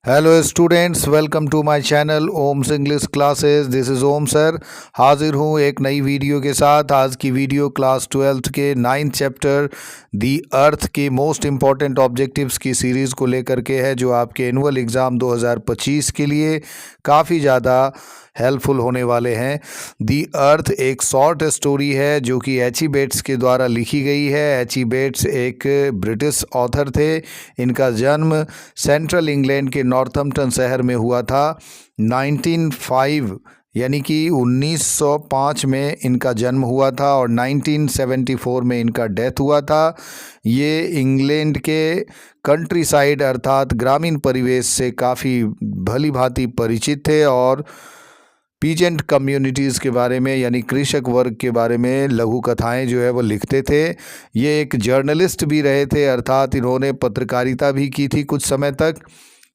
Hello students, welcome to my channel Om's English classes. This is Om sir. हाजिर हूँ एक नई वीडियो के साथ। आज की वीडियो क्लास 12th के 9th चैप्टर दी अर्थ के मोस्ट इम्पॉर्टेंट ऑब्जेक्टिव्स की सीरीज़ को लेकर के है, जो आपके एनुअल एग्ज़ाम 2025 के लिए काफ़ी ज़्यादा हेल्पफुल होने वाले हैं। दी अर्थ एक शॉर्ट स्टोरी है जो कि एच ई बेट्स के द्वारा लिखी गई है। एच ई बेट्स एक ब्रिटिश ऑथर थे। इनका जन्म सेंट्रल इंग्लैंड के नॉर्थम्पटन शहर में हुआ था 1905 यानी कि 1905 में इनका जन्म हुआ था और 1974 में इनका डेथ हुआ था। ये इंग्लैंड के कंट्री साइड अर्थात ग्रामीण परिवेश से काफ़ी भली भांति परिचित थे और पीजेंट कम्युनिटीज़ के बारे में यानी कृषक वर्ग के बारे में लघु कथाएं जो है वो लिखते थे। ये एक जर्नलिस्ट भी रहे थे, अर्थात इन्होंने पत्रकारिता भी की थी कुछ समय तक।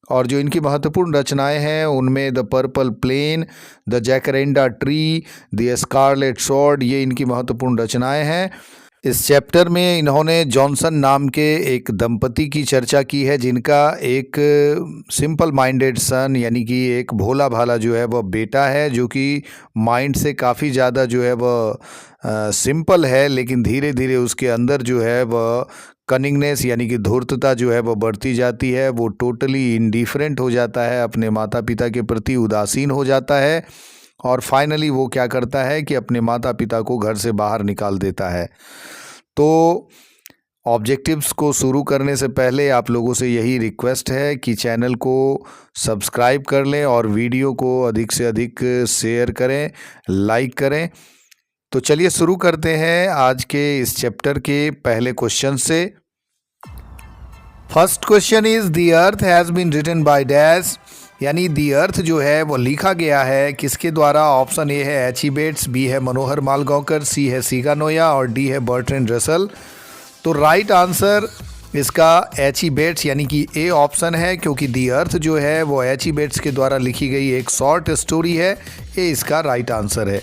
और जो इनकी महत्वपूर्ण रचनाएं हैं उनमें the purple plain, the jacaranda tree, the scarlet sword, ये इनकी महत्वपूर्ण रचनाएं हैं। इस चैप्टर में इन्होंने जॉनसन नाम के एक दंपति की चर्चा की है, जिनका एक सिंपल माइंडेड सन यानी कि एक भोला भाला जो है वह बेटा है, जो कि माइंड से काफ़ी ज़्यादा जो है वह सिंपल है, लेकिन धीरे धीरे उसके अंदर जो है वह कनिंगनेस यानी कि धूर्तता जो है वह बढ़ती जाती है। वो टोटली इंडिफरेंट हो जाता है, अपने माता पिता के प्रति उदासीन हो जाता है और फाइनली वो क्या करता है कि अपने माता पिता को घर से बाहर निकाल देता है। तो ऑब्जेक्टिव्स को शुरू करने से पहले आप लोगों से यही रिक्वेस्ट है कि चैनल को सब्सक्राइब कर लें और वीडियो को अधिक से अधिक शेयर करें, लाइक करें। तो चलिए शुरू करते हैं आज के इस चैप्टर के पहले क्वेश्चन से। First question is the earth has been written by dash, यानी दी अर्थ जो है वो लिखा गया है किसके द्वारा। ऑप्शन ए है एच ई बेट्स, बी है मनोहर मालगांवकर, सी है सीगा नोया और डी है बर्ट्रैंड रसल। तो राइट आंसर इसका एच ई बेट्स यानी कि ए ऑप्शन है, क्योंकि दी अर्थ जो है वो एच ई बेट्स के द्वारा लिखी गई एक शॉर्ट स्टोरी है। ए इसका राइट आंसर है।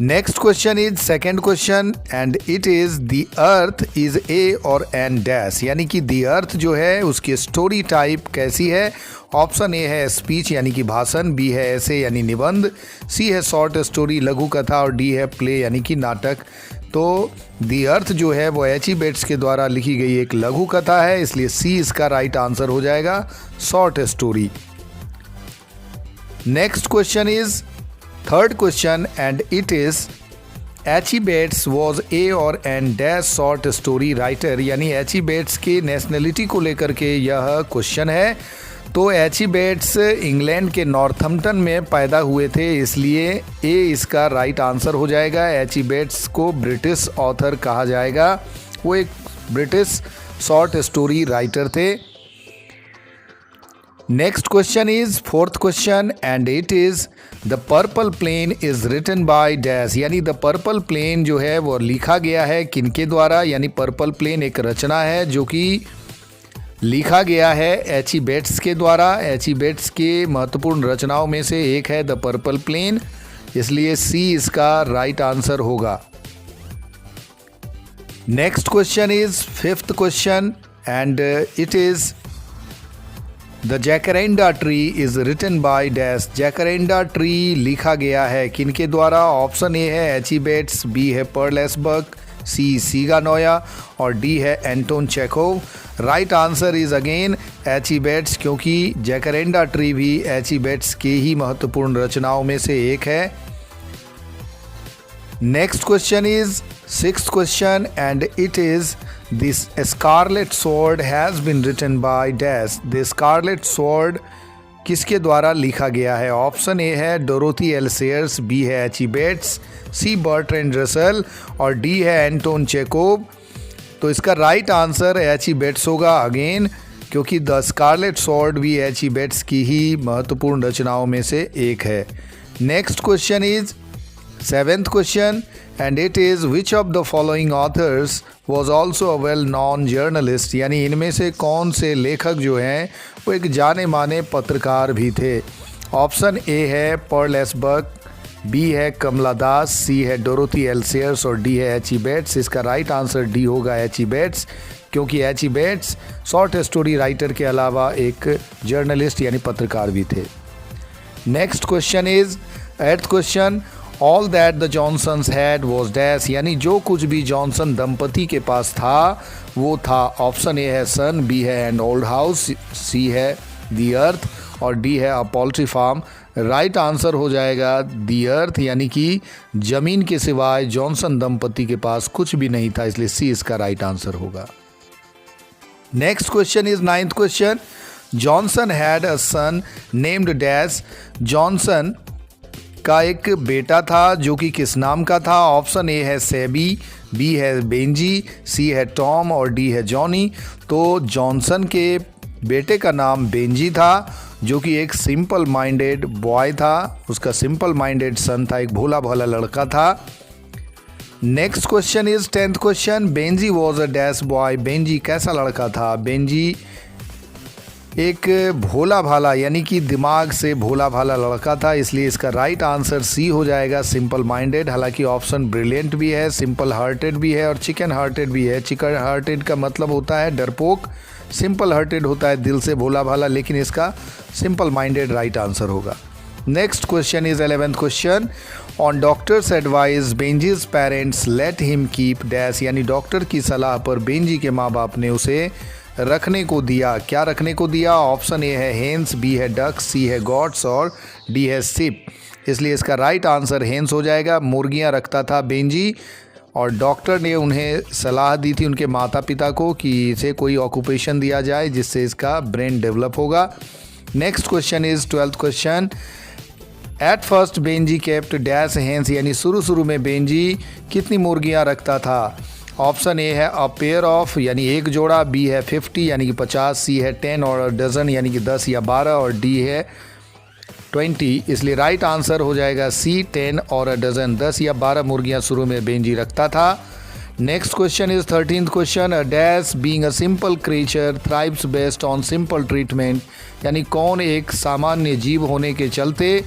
Next question is second question and it is the earth is a और एन डैश, यानी कि द अर्थ जो है उसकी स्टोरी टाइप कैसी है। ऑप्शन ए है स्पीच यानी कि भाषण, बी है ऐसे यानी निबंध, सी है शॉर्ट स्टोरी लघु कथा और डी है प्ले यानी कि नाटक। तो द अर्थ जो है वो एच ई बेट्स के द्वारा लिखी गई एक लघु कथा है, इसलिए सी इसका राइट आंसर हो जाएगा, short story. Next question is third question and it is H E Bates was a और an dash short story writer, यानी एच ई बेट्स की नेशनलिटी को लेकर के यह क्वेश्चन है। तो एच ई बेट्स इंग्लैंड के नॉर्थम्पटन में पैदा हुए थे, इसलिए ए इसका राइट आंसर हो जाएगा। एच ई बेट्स को ब्रिटिश ऑथर कहा जाएगा, वो एक ब्रिटिश शॉर्ट स्टोरी राइटर थे। Next question is fourth question and it is the purple plane is written by dash, यानी द पर्पल प्लेन जो है वो लिखा गया है किनके द्वारा। यानी पर्पल प्लेन एक रचना है जो कि लिखा गया है एच ई बेट्स के द्वारा। एच ई बेट्स के महत्वपूर्ण रचनाओं में से एक है द पर्पल प्लेन, इसलिए सी इसका राइट आंसर होगा। Next question is fifth question and it is the jacaranda tree is written by dash, jacaranda tree लिखा गया है किनके द्वारा। ऑप्शन ए है एच ई बेट्स, बी है पर्ल एसबर्ग, सी सीगा नोया और डी है Anton Chekhov. Right answer is again H E Bates, क्योंकि जैकरेंडा ट्री भी एच ई बेट्स के ही महत्वपूर्ण रचनाओं में से एक है। Next question is sixth question and it is this scarlet sword has been written by dash, the scarlet sword किसके द्वारा लिखा गया है। ऑप्शन ए है डोरोथी एल सेयर्स, बी है H E Bates, C Bertrand Russell और D है Anton Chekhov. तो इसका right answer H E Bates होगा अगेन, क्योंकि द स्कारलेट स्वॉर्ड भी एच ई बेट्स की ही महत्वपूर्ण रचनाओं में से एक है। Next question is seventh question and it is which of the following authors was also a well non journalist, यानी इनमें से कौन से लेखक जो हैं वो एक जाने माने पत्रकार भी थे। ऑप्शन ए है पर्ल एसबर्ग, बी है कमला दास, सी है डोरोथी एल सेयर्स और डी है एच ई बेट्स। इसका राइट आंसर डी होगा एच ई बेट्स, क्योंकि H E Bates short story writer के अलावा एक जर्नलिस्ट यानी पत्रकार भी थे। Next question is 8th question, all that the Johnsons had was dash, यानी जो कुछ भी जॉनसन दंपति के पास था वो था। ऑप्शन ए है सन, बी है एन ओल्ड हाउस, सी है दी अर्थ और डी है अ पोल्ट्री फार्म। राइट आंसर हो जाएगा दी अर्थ, यानी कि जमीन के सिवाय जॉनसन दंपति के पास कुछ भी नहीं था, इसलिए सी इसका राइट आंसर होगा। Next question is 9th question, Johnson had a son named dash, Johnson का एक बेटा था जो कि किस नाम का था। ऑप्शन ए है सेबी, बी है बेंजी, सी है टॉम और डी है जॉनी। तो जॉनसन के बेटे का नाम बेंजी था जो कि एक सिंपल माइंडेड बॉय था, उसका सिंपल माइंडेड सन था, एक भोला भाला लड़का था। Next question is 10th question, Benji was a dash boy, Benji कैसा लड़का था। बेंजी एक भोला भाला यानी कि दिमाग से भोला भाला लड़का था, इसलिए इसका राइट आंसर सी हो जाएगा, सिंपल माइंडेड। हालांकि ऑप्शन ब्रिलियंट भी है, सिंपल हार्टेड भी है और चिकन हार्टेड भी है। चिकन हार्टेड का मतलब होता है डरपोक, सिंपल हार्टेड होता है दिल से भोला भाला, लेकिन इसका सिंपल माइंडेड राइट आंसर होगा। Next question is 11th question, on doctor's advice Benjy's parents let him keep dash, यानी डॉक्टर की सलाह पर बेंजी के माँ बाप ने उसे रखने को दिया। क्या रखने को दिया। ऑप्शन ए है हेंस, बी है डक्स, सी है गॉट्स और डी है सिप। इसलिए इसका राइट आंसर हेंस हो जाएगा। मुर्गियां रखता था बेंजी और डॉक्टर ने उन्हें सलाह दी थी उनके माता पिता को कि इसे कोई ऑक्यूपेशन दिया जाए जिससे इसका ब्रेन डेवलप होगा। Next question is 12th question, at first Benji kept dash hence, यानी शुरू में बेंजी कितनी मुर्गियां रखता था। ऑप्शन ए है अ पेयर ऑफ यानी एक जोड़ा, बी है 50 यानी कि 50, सी है 10 और डजन यानी कि 10 या 12 और डी है 20। इसलिए राइट आंसर हो जाएगा सी 10 और अ डजन, 10 या 12 मुर्गियां शुरू में बेंजी रखता था। Next question is 13th question, a dash being a simple creature thrives best on simple treatment, यानी कौन एक सामान्य जीव होने के चलते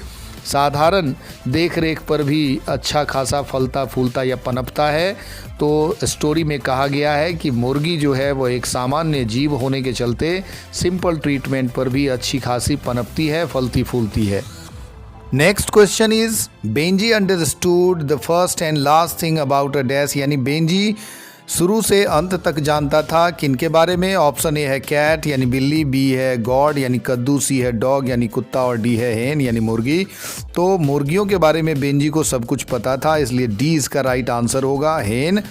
साधारण देख रेख पर भी अच्छा खासा फलता फूलता या पनपता है। तो स्टोरी में कहा गया है कि मुर्गी जो है वो एक सामान्य जीव होने के चलते सिंपल ट्रीटमेंट पर भी अच्छी खासी पनपती है, फलती फूलती है। Next question is Benji understood the first and last thing about a dash, यानी बेंजी शुरू से अंत तक जानता था किनके बारे में। ऑप्शन ए है कैट यानी बिल्ली, बी है गॉड यानी कद्दू, सी है डॉग यानी कुत्ता और डी है हेन यानी मुर्गी। तो मुर्गियों के बारे में बेंजी को सब कुछ पता था, इसलिए डी इसका राइट आंसर होगा, hen.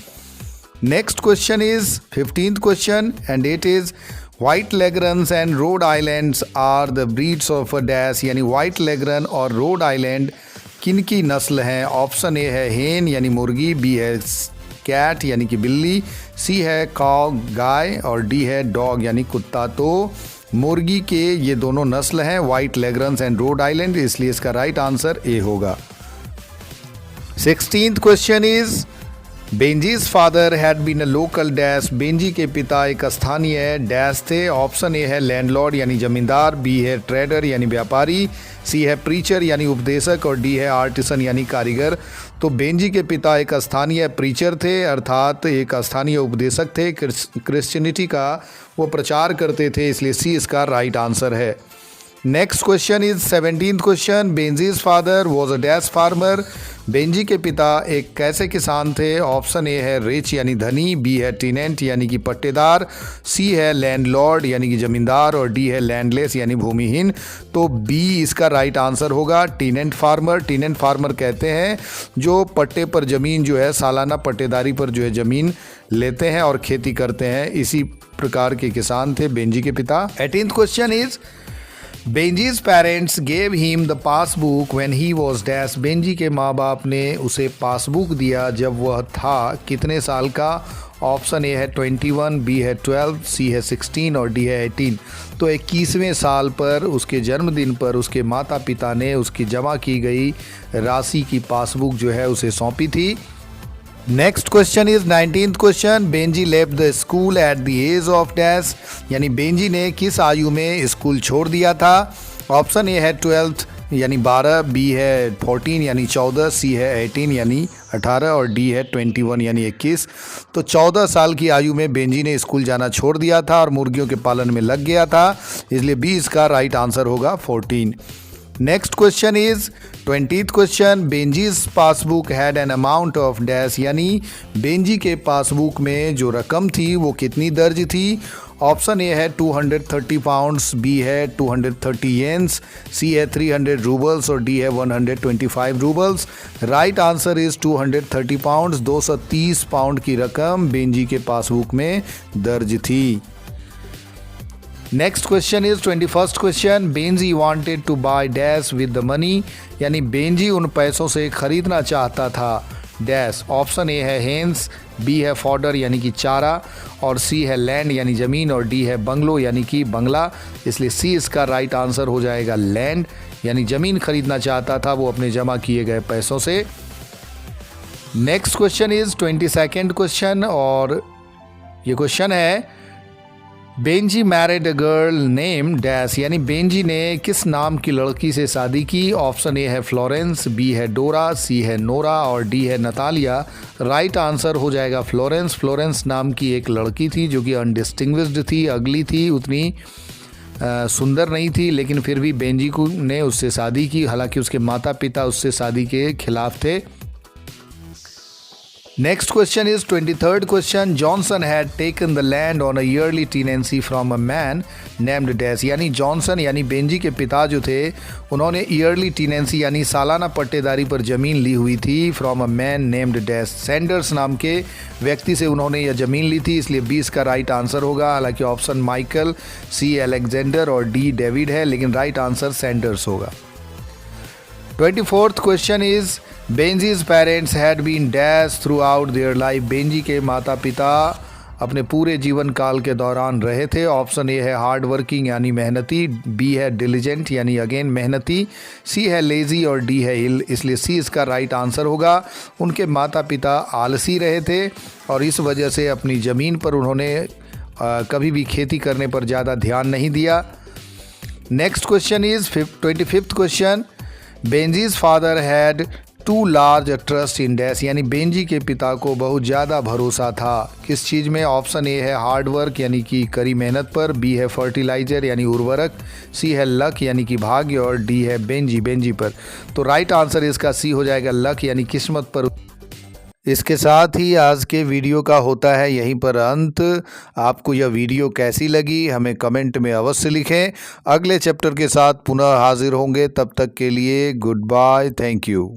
Next question is 15th question and it is white Leghorns and Rhode Islands are the breeds of a dash, यानी व्हाइट लेगरन और रोड आइलैंड किनकी नस्ल हैं। ऑप्शन ए है हेन यानी मुर्गी, बी है कैट यानी कि बिल्ली, सी है काउ गाय और डी है डॉग यानी कुत्ता। तो मुर्गी के ये दोनों नस्ल हैं white Leghorns and Rhode Island, इसलिए इसका राइट आंसर ए होगा। 16th question is Benjy's father had been a local dash, Benjy के पिता एक स्थानीय डैश थे। ऑप्शन ए है लैंडलॉर्ड यानी जमींदार, बी है ट्रेडर यानी व्यापारी, सी है प्रीचर यानी उपदेशक और डी है आर्टिसन यानी कारीगर। तो बेंजी के पिता एक स्थानीय प्रीचर थे, अर्थात एक स्थानीय उपदेशक थे, क्रिश्चियनिटी का वो प्रचार करते थे, इसलिए सी इसका राइट आंसर है। Next question is 17th question, Benjy's father was a dash farmer, Benjy के पिता एक कैसे किसान थे। ऑप्शन ए है रिच यानी धनी, बी है टीनेंट यानी कि पट्टेदार, सी है लैंडलॉर्ड यानी कि जमींदार और डी है लैंडलेस यानी भूमिहीन। तो बी इसका राइट आंसर होगा, टीनेंट फार्मर। टीनेंट फार्मर कहते हैं जो पट्टे पर ज़मीन जो है सालाना पट्टेदारी पर जो है ज़मीन लेते हैं और खेती करते हैं, इसी प्रकार के किसान थे बेंजी के पिता। 18th question is Benjy's parents gave him the passbook when he was dash, Benjy के माँ बाप ने उसे पासबुक दिया जब वह था कितने साल का। ऑप्शन ए है 21, बी है 12, सी है 16 और डी है 18। तो 21वें साल पर उसके जन्मदिन पर उसके माता पिता ने उसकी जमा की गई राशि की पासबुक जो है उसे सौंपी थी। Next question is 19th question, Benjy left the school at the age of dash, यानी बेंजी ने किस आयु में स्कूल छोड़ दिया था। ऑप्शन ए है 12th यानी 12, बी है 14 यानी 14, सी है 18 यानी 18 और डी है 21 यानी 21। तो 14 साल की आयु में बेंजी ने स्कूल जाना छोड़ दिया था और मुर्गियों के पालन में लग गया था, इसलिए बी इसका राइट आंसर होगा 14। Next question is 20th question, Benjy's passbook had an amount of dash, यानी बेंजी के पासबुक में जो रकम थी वो कितनी दर्ज थी। ऑप्शन ए है 230 पाउंड्स, बी है 230 येन्स, सी है 300 रूबल्स और डी है 125 roubles. Right answer is 230 pounds. 230 pound की रकम बेंजी के पासबुक में दर्ज थी। Next question is 21st question, Benjy wanted to buy dash with the money, यानी बेंजी उन पैसों से खरीदना चाहता था डैश। ऑप्शन ए है हेन्स, बी है फॉडर यानी कि चारा और सी है लैंड यानी ज़मीन और डी है बंगलो यानी कि बंगला, इसलिए सी इसका राइट आंसर हो जाएगा लैंड, यानी ज़मीन खरीदना चाहता था वो अपने जमा किए गए पैसों से। Next question is 22nd question और ये क्वेश्चन है Benji married a girl name dash, यानी बेंजी ने किस नाम की लड़की से शादी की। ऑप्शन ए है फ्लोरेंस, बी है डोरा, सी है नोरा और डी है नतालिया। राइट आंसर हो जाएगा फ्लोरेंस। फ्लोरेंस नाम की एक लड़की थी जो कि अनडिस्टिंग्विश्ड थी, अगली थी, उतनी सुंदर नहीं थी, लेकिन फिर भी बेंजी को ने उससे शादी की, हालांकि उसके माता पिता उससे शादी के खिलाफ थे। Next question is 23rd question, Johnson had taken the land on a yearly tenancy from a man named Dash, यानी जॉनसन यानी बेंजी के पिता जो थे उन्होंने ईयरली टीनेंसी यानी सालाना पट्टेदारी पर ज़मीन ली हुई थी from a man named dash. Sanders नाम के व्यक्ति से उन्होंने यह ज़मीन ली थी, इसलिए 20 का राइट आंसर होगा। हालांकि ऑप्शन माइकल, सी अलेक्जेंडर और डी डेविड है, लेकिन राइट आंसर सैंडर्स होगा। 24th question is Benjy's parents had been dash throughout their life, Benjy के माता पिता अपने पूरे जीवन काल के दौरान रहे थे। ऑप्शन ए है हार्ड वर्किंग यानी मेहनती, बी है डिलिजेंट यानी अगेन मेहनती, सी है लेजी और डी है हिल, इसलिए सी इसका राइट आंसर होगा। उनके माता पिता आलसी रहे थे और इस वजह से अपनी ज़मीन पर उन्होंने कभी भी खेती करने पर ज़्यादा ध्यान नहीं दिया। Next question is 25th question, Benjy's father had too large trust in dash, यानी बेंजी के पिता को बहुत ज़्यादा भरोसा था किस चीज़ में। ऑप्शन ए है हार्ड वर्क यानी कि कड़ी मेहनत पर, बी है फर्टिलाइजर यानी उर्वरक, सी है लक यानी कि भाग्य और डी है बेंजी पर। तो राइट आंसर इसका सी हो जाएगा लक यानी किस्मत पर। इसके साथ ही आज के वीडियो का होता है यहीं पर अंत। आपको यह वीडियो कैसी लगी हमें कमेंट में अवश्य लिखें। अगले चैप्टर के साथ पुनः हाजिर होंगे, तब तक के लिए गुड बाय, थैंक यू।